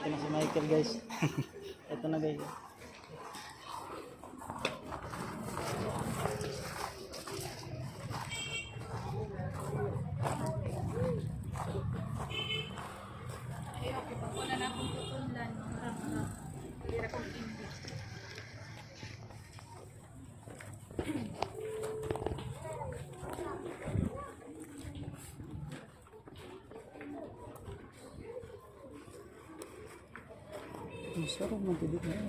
Ito na si Michael guys. Ito na guys. Wala na akong tutulan. Marang akong hindi. Ang sarap ng tubig na yan.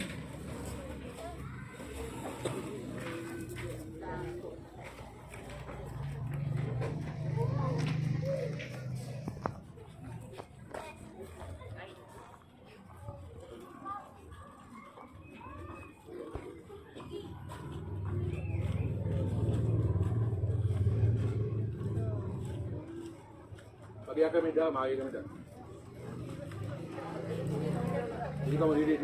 Pag kami dah, mari kami dah. Dili ka mo, dili.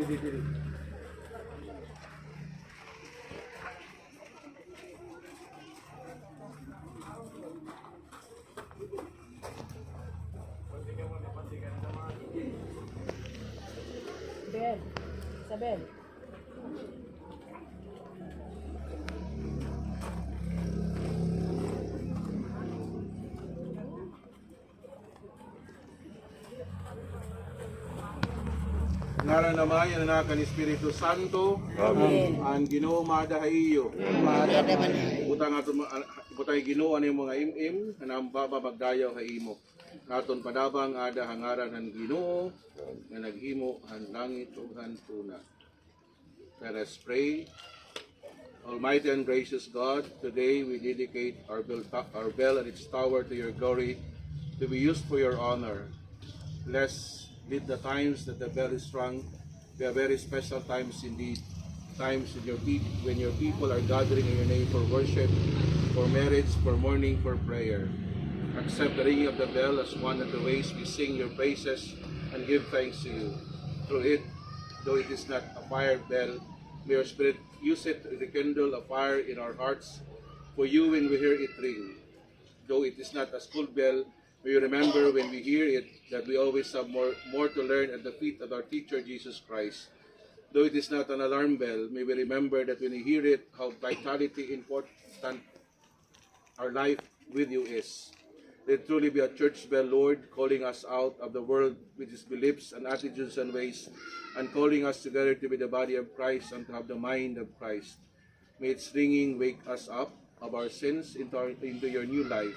Bel. Isabel. Ngaran na Ama, yan anak ni Espiritu Santo. Amen. Ang Ginoo madahayo. Umaga naman yan. Butang Ginoo ani mga imim, anang baba magdayaw ka imo. Naton padabang ada hangaran ng Ginoo nga naghimo ang langit ug hantuna. Let us pray. Almighty and gracious God, today we dedicate our bell and its tower to your glory, to be used for your honor. Bless lead the times that the bell is rung. They are very special times indeed. Times when your people are gathering in your name for worship, for marriage, for mourning, for prayer. Accept the ringing of the bell as one of the ways we sing your praises and give thanks to you. Through it, though it is not a fire bell, may your Spirit use it to rekindle a fire in our hearts for you when we hear it ring. Though it is not a school bell, may you remember when we hear it that we always have more to learn at the feet of our teacher Jesus Christ. Though it is not an alarm bell, may we remember that when we hear it, how vitality important our life with you is. Let it truly be a church bell, Lord, calling us out of the world with its beliefs and attitudes and ways, and calling us together to be the body of Christ and to have the mind of Christ. May its ringing wake us up of our sins into your new life.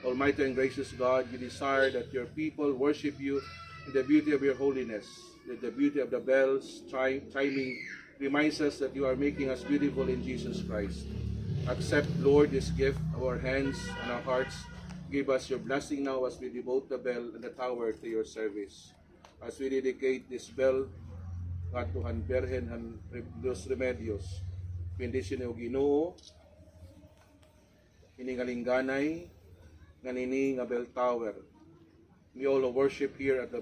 Almighty and gracious God, you desire that your people worship you in the beauty of your holiness. That the beauty of the bells chiming reminds us that you are making us beautiful in Jesus Christ. Accept, Lord, this gift of our hands and our hearts. Give us your blessing now as we devote the bell and the tower to your service. As we dedicate this bell, Katuhan Berhen han Los Remedios, bendisyon o Ginoo, iningalingganay, nganini nga bell tower. We all worship here at the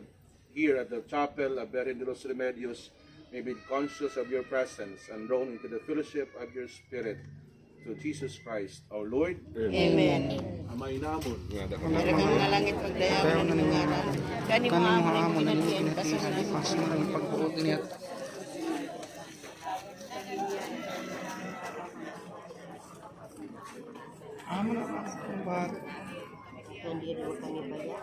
chapel of Berhen de los Remedios may be conscious of your presence and drawn into the fellowship of your Spirit. Through Jesus Christ, our Lord. Amen. Amay namon. Meron nga langit pagdayaw na ng ngalan. Kani mo amon ang pinagpihan ng pasunod ng pagbuot niya. Amon ang bar. Hindi rin mo kanibaya.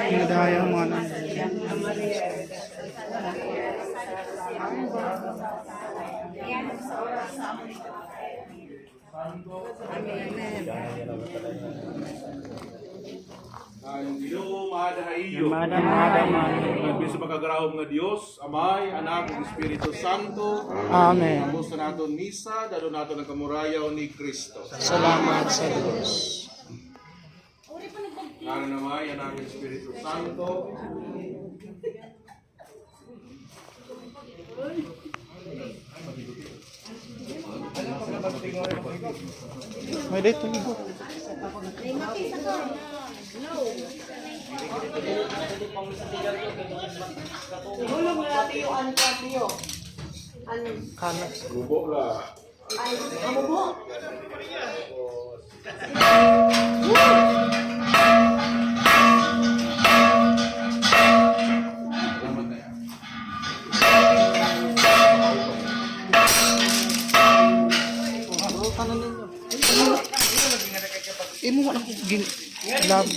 Pinadaya mo na. Ang Ginoo madahayo. Mada. Sa pagkagaraw nga Dios, Amay, Anak, ug Espiritu Santo. Amen. Ang gusto naton misa, dalo naton ang kamurayaw ni Kristo. Salamat sa Diyos. Ngaran ng Amay, Anak, ug Espiritu Santo. May dito ibo. Ay, makisa ko. No. Ihulog na natin yung ano niyo. Ano? Kanas. Gubo la. Ay, amo mo. Salamat na yan. Bro, kanan ninyo. Imo wala ko gin. Lab.